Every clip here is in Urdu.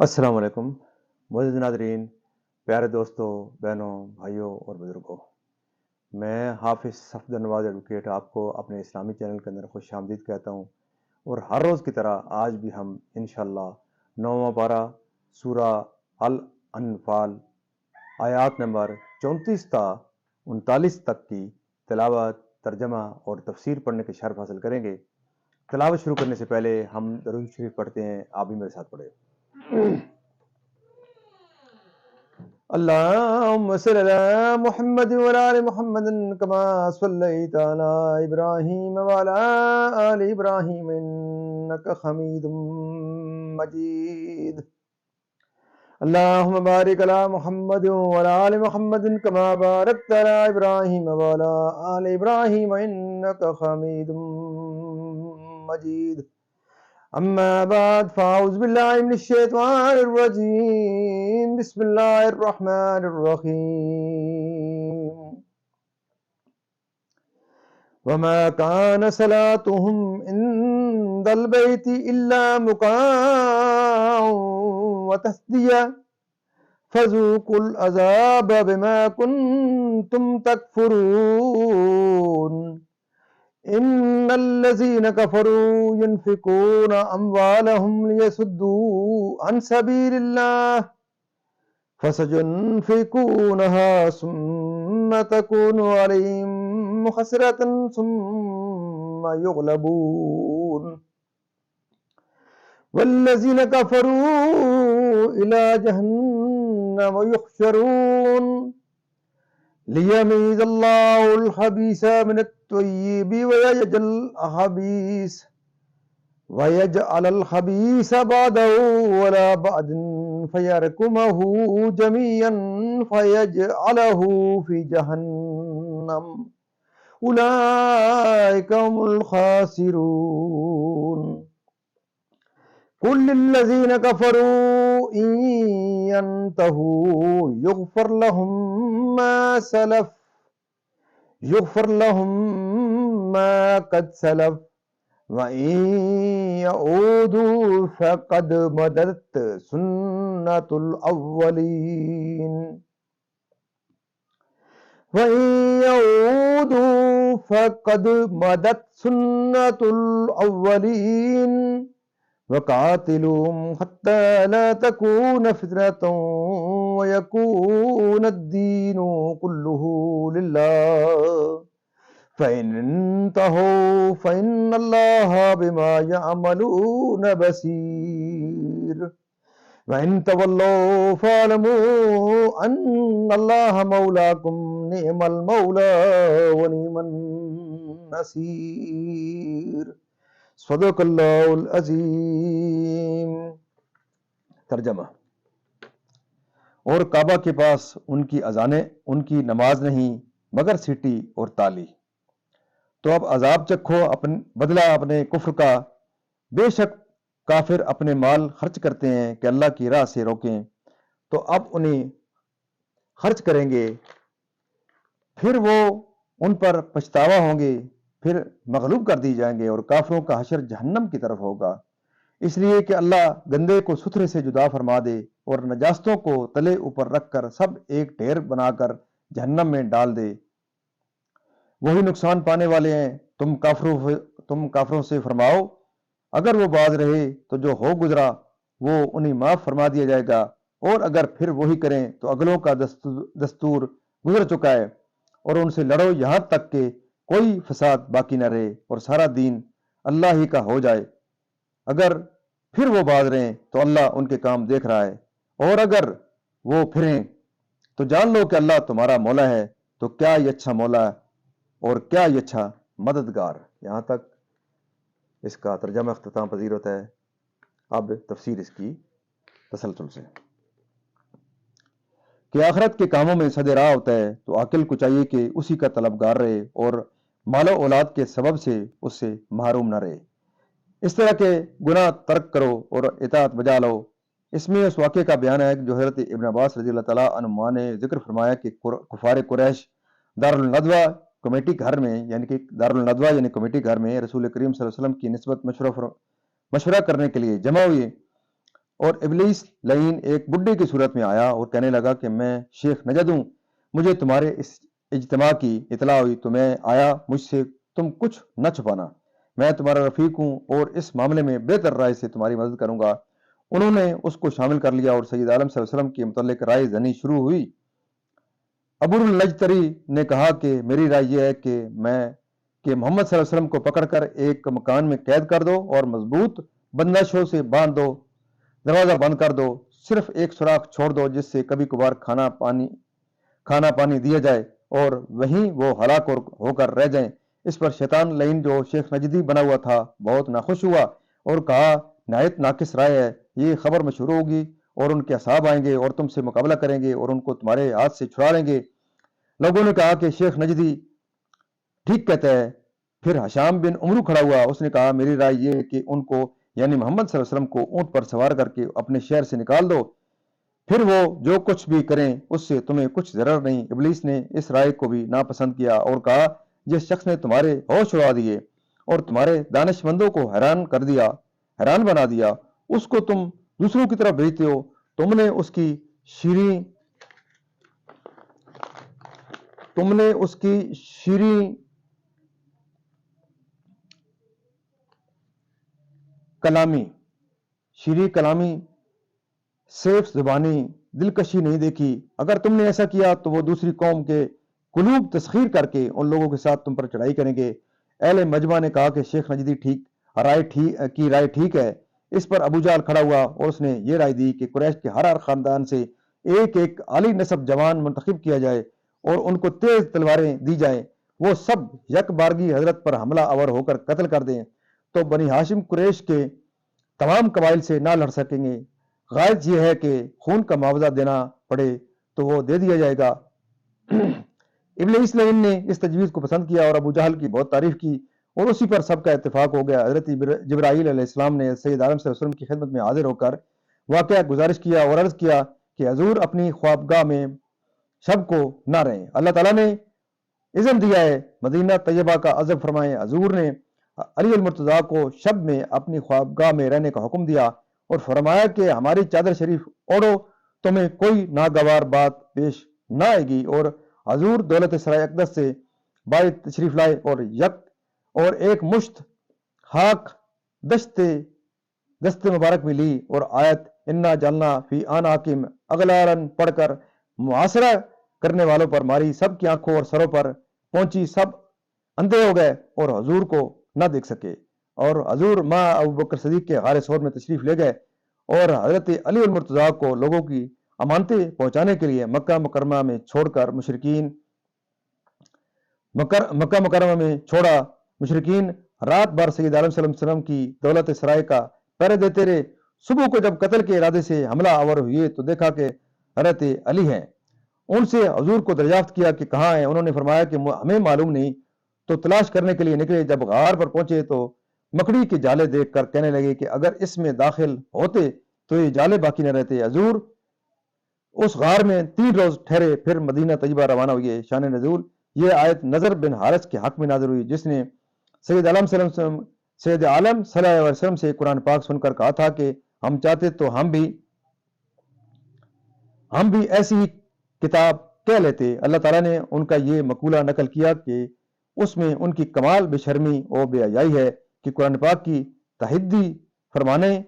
السلام علیکم معزز ناظرین، پیارے دوستوں، بہنوں، بھائیوں اور بزرگوں۔ میں حافظ صفدر نواز ایڈوکیٹ آپ کو اپنے اسلامی چینل کے اندر خوش آمدید کہتا ہوں، اور ہر روز کی طرح آج بھی ہم انشاءاللہ 9واں پارہ سورہ الانفال آیات نمبر 34 تا 39 تک کی تلاوت، ترجمہ اور تفسیر پڑھنے کے شرف حاصل کریں گے۔ تلاوت شروع کرنے سے پہلے ہم درود شریف پڑھتے ہیں، آپ بھی میرے ساتھ پڑھیں۔ اللهم صل على محمد وعلى آل محمد كما صليت على إبراهيم وعلى آل إبراهيم إنك حميد مجيد. اللهم بارك على محمد وعلى آل محمد كما باركت على إبراهيم وعلى آل إبراهيم إنك حميد مجيد. أما بعد فأعوذ بالله من الشيطان الرجيم. بسم الله الرحمن الرحيم. وما كان صلاتهم عند البيت إلا مكاء وتصدية فذوقوا العذاب بما كنتم تكفرون. إن الذين كفروا ينفقون أموالهم ليصدوا عن سبيل الله فسينفقونها ثم تكون عليهم حسرة ثم يغلبون والذين كفروا إلى جهنم يحشرون ليميز الله الخبيث من الطيب ويجعل الخبيث بعده ولا بعد فيركمه جميعا فيجعله في جهنم أولئك هم الخاسرون. قل للذين كفروا إن ينتهوا يغفر لهم ما قد سلف وَإِن يَعُودُوا فَقَدْ مَضَتْ سُنَّةُ الْأَوَّلِينَ. وَقَاتِلُوهُمْ حَتَّى لَا تَكُونَ فِتْنَةٌ وَيَكُونَ الدِّينُ كُلُّهُ لِلَّهِ فَإِنِ انْتَهُوا فَإِنَّ اللَّهَ بِمَا يَعْمَلُونَ بَصِيرٌ. وَإِن تَوَلَّوْا فَاعْلَمُوا أَنَّ اللَّهَ مَوْلَاكُمْ نِعْمَ الْمَوْلَى وَنِعْمَ النَّصِيرُ. صدق اللہ العظیم. ترجمہ: اور کعبہ کے پاس ان کی اذانیں ان کی نماز نہیں مگر سیٹی اور تالی. تو اب عذاب چکھو بدلہ اپنے کفر کا. بے شک کافر اپنے مال خرچ کرتے ہیں کہ اللہ کی راہ سے روکیں، تو اب انہیں خرچ کریں گے، پھر وہ ان پر پچھتاوا ہوں گے، پھر مغلوب کر دی جائیں گے، اور کافروں کا حشر جہنم کی طرف ہوگا. اس لیے کہ اللہ گندے کو ستھرے سے جدا فرما دے اور نجاستوں کو تلے اوپر رکھ کر سب ایک ڈھیر بنا کر جہنم میں ڈال دے. وہی نقصان پانے والے ہیں. تم کافروں سے فرماؤ اگر وہ باز رہے تو جو ہو گزرا وہ انہیں معاف فرما دیا جائے گا، اور اگر پھر وہی کریں تو اگلوں کا دستور گزر چکا ہے، اور ان سے لڑو یہاں تک کہ کوئی فساد باقی نہ رہے اور سارا دین اللہ ہی کا ہو جائے. اگر پھر وہ باز رہیں تو اللہ ان کے کام دیکھ رہا ہے، اور اگر وہ پھریں تو جان لو کہ اللہ تمہارا مولا ہے. تو کیا یہ اچھا مولا ہے اور کیا یہ اچھا مددگار. یہاں تک اس کا ترجمہ اختتام پذیر ہوتا ہے. اب تفسیر اس کی تسلسل سے کہ آخرت کے کاموں میں صد راہ ہوتا ہے، تو عاقل کو چاہیے کہ اسی کا طلبگار رہے اور مال و اولاد کے سبب سے اس سے محروم نہ رہے. اس طرح کے گناہ ترک کرو اور اطاعت بجا لو. اس میں اس واقعے کا بیان ہے جو حضرت ابن عباس رضی اللہ تعالیٰ عنہما نے ذکر فرمایا کہ کفار قریش دارالندوہ کمیٹی گھر میں، یعنی کہ دارالندوہ یعنی کمیٹی گھر میں رسول کریم صلی اللہ علیہ وسلم کی نسبت مشورہ کرنے کے لیے جمع ہوئے، اور ابلیس لعین ایک بڈھے کی صورت میں آیا اور کہنے لگا کہ میں شیخ نجد ہوں، مجھے تمہارے اس اجتماع کی اطلاع ہوئی تو میں آیا، مجھ سے تم کچھ نہ چھپانا، میں تمہارا رفیق ہوں اور اس معاملے میں بہتر رائے سے تمہاری مدد کروں گا۔ انہوں نے اس کو شامل کر لیا اور سید عالم صلی اللہ علیہ وسلم کے متعلق رائے زنی شروع ہوئی۔ ابو النجتری نے کہا کہ میری رائے یہ ہے کہ محمد صلی اللہ علیہ وسلم کو پکڑ کر ایک مکان میں قید کر دو اور مضبوط بندشوں سے باندھ دو، دروازہ بند کر دو، صرف ایک سوراخ چھوڑ دو جس سے کبھی کبھار کھانا پانی دیا جائے اور وہیں وہ ہلاک ہو کر رہ جائیں۔ اس پر شیطان لعین جو شیخ نجدی بنا ہوا تھا بہت ناخوش ہوا اور کہا نہایت ناقص رائے ہے، یہ خبر مشہور ہوگی اور ان کے اصحاب آئیں گے اور تم سے مقابلہ کریں گے اور ان کو تمہارے ہاتھ سے چھڑا لیں گے۔ لوگوں نے کہا کہ شیخ نجدی ٹھیک کہتا ہے۔ پھر حشام بن عمرو کھڑا ہوا، اس نے کہا میری رائے یہ ہے کہ ان کو یعنی محمد صلی اللہ علیہ وسلم کو اونٹ پر سوار کر کے اپنے شہر سے نکال دو، پھر وہ جو کچھ بھی کریں اس سے تمہیں کچھ ضرر نہیں۔ ابلیس نے اس رائے کو بھی ناپسند کیا اور کہا جس شخص نے تمہارے ہوش اڑا دیے اور تمہارے دانش مندوں کو حیران بنا دیا، اس کو تم دوسروں کی طرف بھیجتے ہو، تم نے اس کی شیریں کلامی سیف زبانی دلکشی نہیں دیکھی۔ اگر تم نے ایسا کیا تو وہ دوسری قوم کے قلوب تسخیر کر کے ان لوگوں کے ساتھ تم پر چڑھائی کریں گے۔ اہل مجمع نے کہا کہ شیخ نجدی رائے ٹھیک ہے۔ اس پر ابو جہل کھڑا ہوا اور اس نے یہ رائے دی کہ قریش کے ہر خاندان سے ایک ایک عالی نسب جوان منتخب کیا جائے اور ان کو تیز تلواریں دی جائیں، وہ سب یک بارگی حضرت پر حملہ آور ہو کر قتل کر دیں تو بنی ہاشم قریش کے تمام قبائل سے نہ لڑ سکیں گے۔ غائب یہ ہے کہ خون کا معاوضہ دینا پڑے تو وہ دے دیا جائے گا۔ ابلیس لعین نے اس تجویز کو پسند کیا اور ابو جہل کی بہت تعریف کی اور اسی پر سب کا اتفاق ہو گیا۔ حضرت جبرائیل علیہ السلام نے سید عالم صلی اللہ علیہ وسلم کی خدمت میں حاضر ہو کر واقعہ گزارش کیا اور عرض کیا کہ حضور اپنی خوابگاہ میں شب کو نہ رہیں، اللہ تعالیٰ نے اذن دیا ہے مدینہ طیبہ کا عزب فرمائیں۔ حضور نے علی المرتضیٰ کو شب میں اپنی خوابگاہ میں رہنے کا حکم دیا اور فرمایا کہ ہماری چادر شریف اوڑھو، تمہیں کوئی ناگوار بات پیش نہ آئے گی۔ اور حضور دولت سرائے اقدس سے باہر تشریف لائے اور ایک مشت خاک دست مبارک میں لی اور آیت انا جعلنا فی اعناقہم اغلالً پڑھ کر محاصرہ کرنے والوں پر ماری، سب کی آنکھوں اور سروں پر پہنچی، سب اندھے ہو گئے اور حضور کو نہ دیکھ سکے۔ اور حضور ماں ابو بکر صدیق کے غار ثور میں تشریف لے گئے اور حضرت علی المرتضیٰ کو لوگوں کی امانتیں پہنچانے کے لیے مکہ مکرمہ میں چھوڑا۔ مشرکین رات بھر سید عالم صلی اللہ علیہ وسلم کی دولت سرائے کا پہرے دیتے رہے۔ صبح کو جب قتل کے ارادے سے حملہ آور ہوئے تو دیکھا کہ حضرت علی ہیں۔ ان سے حضور کو دریافت کیا کہ کہاں ہیں؟ انہوں نے فرمایا کہ ہمیں معلوم نہیں، تو تلاش کرنے کے لیے نکلے۔ جب غار پر پہنچے تو مکڑی کے جالے دیکھ کر کہنے لگے کہ اگر اس میں داخل ہوتے تو یہ جالے باقی نہ رہتے۔ حضور اس غار میں 3 روز ٹھہرے، پھر مدینہ طیبہ روانہ ہوئے۔ شان نزول یہ آیت نظر بن حارث کے حق میں نازل ہوئی، جس نے سید عالم صلی اللہ علیہ وسلم سے قرآن پاک سن کر کہا تھا کہ ہم چاہتے تو ہم بھی ایسی ہی کتاب کہہ لیتے۔ اللہ تعالیٰ نے ان کا یہ مقولہ نقل کیا کہ اس میں ان کی کمال بے شرمی اور بے حیائی ہے کہ قرآن پاک کی تحدی فرمانے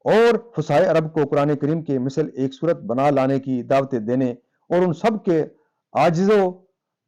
اور فصاحِ عرب کو قرآن کریم کے مثل ایک صورت بنا لانے کی دعوتیں دینے اور ان سب کے عاجز و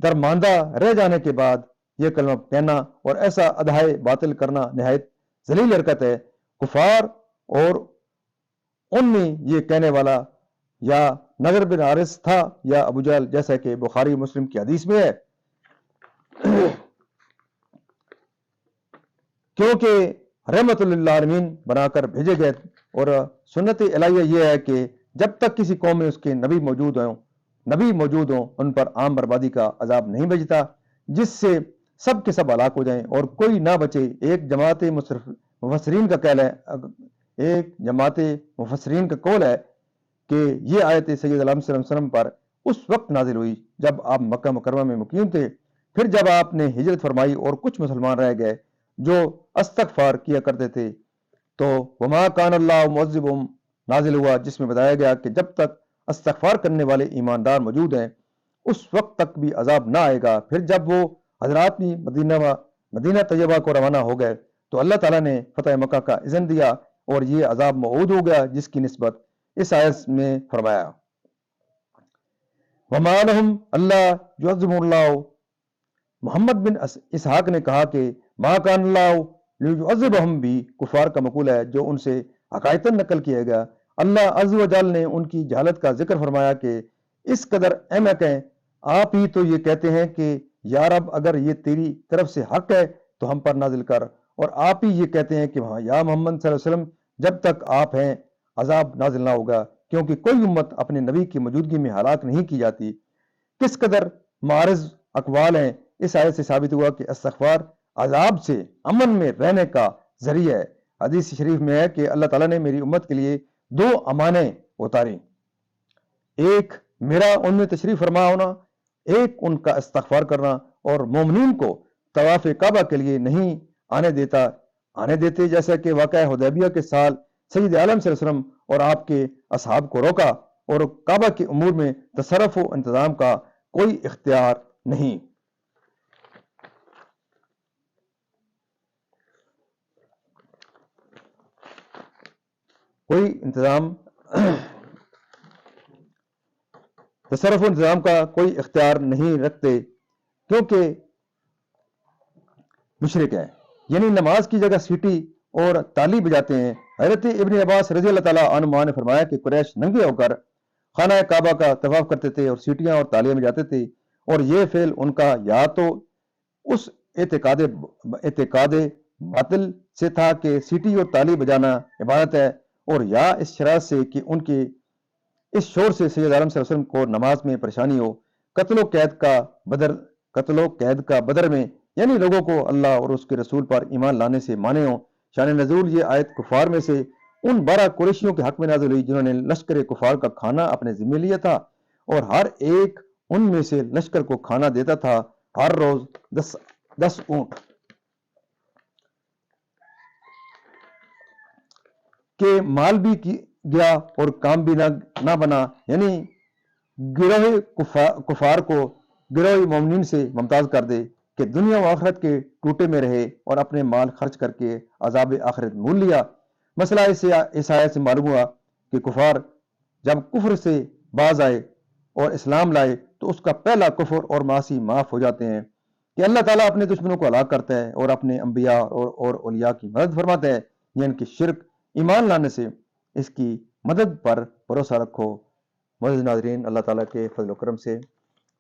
درماندہ رہ جانے کے بعد یہ کلمہ کہنا اور ایسا ادھائے باطل کرنا نہایت ذلیل حرکت ہے۔ کفار اور ان میں یہ کہنے والا یا نظر بن حارث تھا یا ابو جہل، جیسا کہ بخاری مسلم کی حدیث میں ہے۔ کیونکہ رحمت للعالمین بنا کر بھیجے گئے اور سنت الہیہ یہ ہے کہ جب تک کسی قوم میں اس کے نبی موجود ہوں ان پر عام بربادی کا عذاب نہیں بھیجتا جس سے سب کے سب ہلاک ہو جائیں اور کوئی نہ بچے۔ ایک جماعت مفسرین کا قول ہے کہ یہ آیت سید عالم صلی اللہ علیہ وسلم پر اس وقت نازل ہوئی جب آپ مکہ مکرمہ میں مقیم تھے۔ پھر جب آپ نے ہجرت فرمائی اور کچھ مسلمان رہ گئے جو استغفار کیا کرتے تھے تو وما کان اللہ نازل ہوا جس میں بتایا گیا کہ جب تک استغفار کرنے والے ایماندار موجود ہیں اس وقت تک بھی عذاب نہ آئے گا۔ پھر جب وہ حضرات بھی مدینہ طیبہ کو روانہ ہو گئے تو اللہ تعالیٰ نے فتح مکہ کا اذن دیا اور یہ عذاب موعود ہو گیا جس کی نسبت اس آیت میں فرمایا وما لهم اللہ يعظم اللہ۔ محمد بن اسحاق نے کہا کہ ما کان اللہ لیعذبہم بھی کفار کا مقولہ ہے جو ان سے حقائقاً نقل کیا گیا۔ اللہ عز و جل نے ان کی جہالت کا ذکر فرمایا کہ اس قدر احمق ہیں، آپ ہی تو یہ کہتے ہیں کہ یا رب اگر یہ تیری طرف سے حق ہے تو ہم پر نازل کر، اور آپ ہی یہ کہتے ہیں کہ ہاں یا محمد صلی اللہ علیہ وسلم جب تک آپ ہیں عذاب نازل نہ ہوگا، کیونکہ کوئی امت اپنے نبی کی موجودگی میں ہلاک نہیں کی جاتی۔ کس قدر معارض اقوال ہیں۔ اس آیت سے ثابت ہوا کہ استغفار عذاب سے امن میں رہنے کا ذریعہ ہے۔ حدیث شریف میں ہے کہ اللہ تعالیٰ نے میری امت کے لیے 2 امانیں اتاری، ایک میرا ان میں تشریف فرما ہونا، ایک ان کا استغفار کرنا، اور مومنین کو طواف کعبہ کے لیے نہیں آنے دیتے جیسا کہ واقعہ حدیبیہ کے سال سید عالم صلی اللہ علیہ وسلم اور آپ کے اصحاب کو روکا، اور کعبہ کے امور میں تصرف و انتظام کا کوئی اختیار نہیں۔ تصرف و انتظام کا کوئی اختیار نہیں رکھتے کیونکہ مشرک ہے، یعنی نماز کی جگہ سیٹی اور تالی بجاتے ہیں۔ حضرت ابن عباس رضی اللہ تعالیٰ عنہما نے فرمایا کہ قریش ننگے ہو کر خانہ کعبہ کا طواف کرتے تھے اور سیٹیاں اور تالیاں بجاتے تھے، اور یہ فعل ان کا یا تو اس اعتقاد باطل سے تھا کہ سیٹی اور تالی بجانا عبادت ہے، اور یا اس شرائط سے کہ ان کے اس شور سے سید عالم صلی اللہ علیہ وسلم کو نماز میں پریشانی ہو۔ قتل و قید کا بدر میں یعنی لوگوں کو اللہ اور اس کے رسول پر ایمان لانے سے مانے ہوں۔ شان نزول یہ آیت کفار میں سے ان 12 قریشیوں کے حق میں نازل ہوئی جنہوں نے لشکر کفار کا کھانا اپنے ذمہ لیا تھا، اور ہر ایک ان میں سے لشکر کو کھانا دیتا تھا، ہر روز 10 اونٹ کہ مال بھی گیا اور کام بھی نہ بنا، یعنی گروہ کفار کو گروہ مومنین سے ممتاز کر دے کہ دنیا و آخرت کے ٹوٹے میں رہے اور اپنے مال خرچ کر کے عذاب آخرت مول لیا۔ مسئلہ اس آیت سے معلوم ہوا کہ کفار جب کفر سے باز آئے اور اسلام لائے تو اس کا پہلا کفر اور معاصی معاف ہو جاتے ہیں کہ اللہ تعالیٰ اپنے دشمنوں کو ہلاک کرتا ہے اور اپنے انبیاء اور اولیاء کی مدد فرماتا ہے، یعنی کہ شرک ایمان لانے سے اس کی مدد پر بھروسہ رکھو۔ معزز ناظرین، اللہ تعالیٰ کے فضل و کرم سے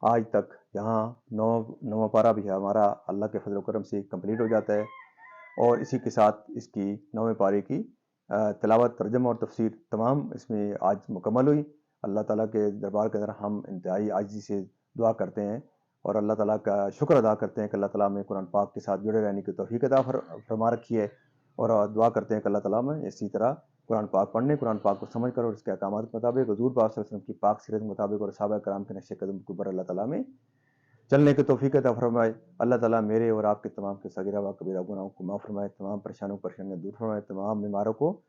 آج تک یہاں 9واں پارہ بھی ہمارا اللہ کے فضل و کرم سے کمپلیٹ ہو جاتا ہے، اور اسی کے ساتھ اس کی 9ویں پارے کی تلاوت، ترجمہ اور تفسیر تمام اس میں آج مکمل ہوئی۔ اللہ تعالیٰ کے دربار کے اندر ہم انتہائی عاجزی سے دعا کرتے ہیں اور اللہ تعالیٰ کا شکر ادا کرتے ہیں کہ اللہ تعالیٰ میں قرآن پاک کے ساتھ جڑے رہنے کی توفیق عطا فرما رکھی ہے، اور دعا کرتے ہیں کہ اللہ تعالیٰ میں اسی طرح قرآن پاک پڑھنے، قرآن پاک کو سمجھ کر اور اس کے احکامات کے مطابق حضور پاک صلی اللہ علیہ وسلم کی پاک سیرت کے مطابق اور صحابہ کرام کے نقش قدم کے اوپر اللہ تعالیٰ میں چلنے کی توفیق عطا فرمائے۔ اللہ تعالیٰ میرے اور آپ کے تمام کے صغیرہ و کبیرہ گناہوں کو معاف فرمائے، تمام پریشانیاں دور فرمائے، تمام بیماروں کو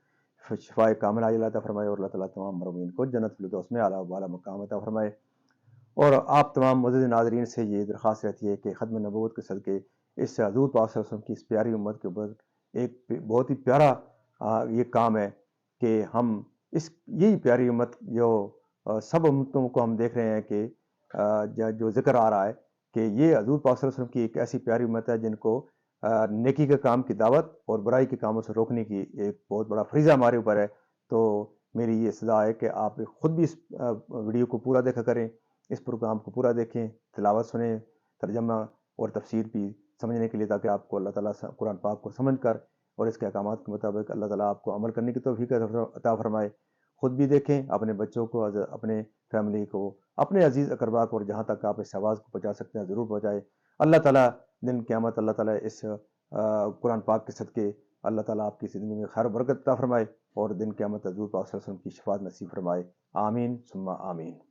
شفائے کاملہ عطا فرمائے، اور اللہ تعالیٰ تمام مرحومین کو جنت الفردوس میں اعلیٰ و بالا مقام عطا فرمائے۔ اور آپ تمام معزز ناظرین سے یہ درخواست رہتی ہے کہ ختم نبوت کے صدقے اس حضور پاک صلی اللہ علیہ وسلم کی اس پیاری امت کے اوپر ایک بہت ہی پیارا یہ کام ہے کہ ہم یہی پیاری امت جو سب امتوں کو ہم دیکھ رہے ہیں کہ جو ذکر آ رہا ہے کہ یہ حضور پاک صلی اللہ علیہ وسلم کی ایک ایسی پیاری امت ہے جن کو نیکی کے کام کی دعوت اور برائی کے کاموں سے روکنے کی ایک بہت بڑا فریضہ ہمارے اوپر ہے۔ تو میری یہ سزا ہے کہ آپ خود بھی اس ویڈیو کو پورا دیکھا کریں، اس پروگرام کو پورا دیکھیں، تلاوت سنیں، ترجمہ اور تفسیر بھی سمجھنے کے لیے، تاکہ آپ کو اللہ تعالیٰ قرآن پاک کو سمجھ کر اور اس کے احکامات کے مطابق اللہ تعالیٰ آپ کو عمل کرنے کی توفیق عطا فرمائے۔ خود بھی دیکھیں، اپنے بچوں کو، اپنے فیملی کو، اپنے عزیز اقربا کو، اور جہاں تک آپ اس آواز کو پہنچا سکتے ہیں ضرور پہنچائے۔ اللہ تعالیٰ دن قیامت اللہ تعالیٰ اس قرآن پاک کے صدقے اللہ تعالیٰ آپ کی زندگی میں خیر و برکت عطا فرمائے، اور دن قیامت حضور پاک صلی اللہ علیہ وسلم کی شفاعت نصیب فرمائے۔ آمین ثم آمین۔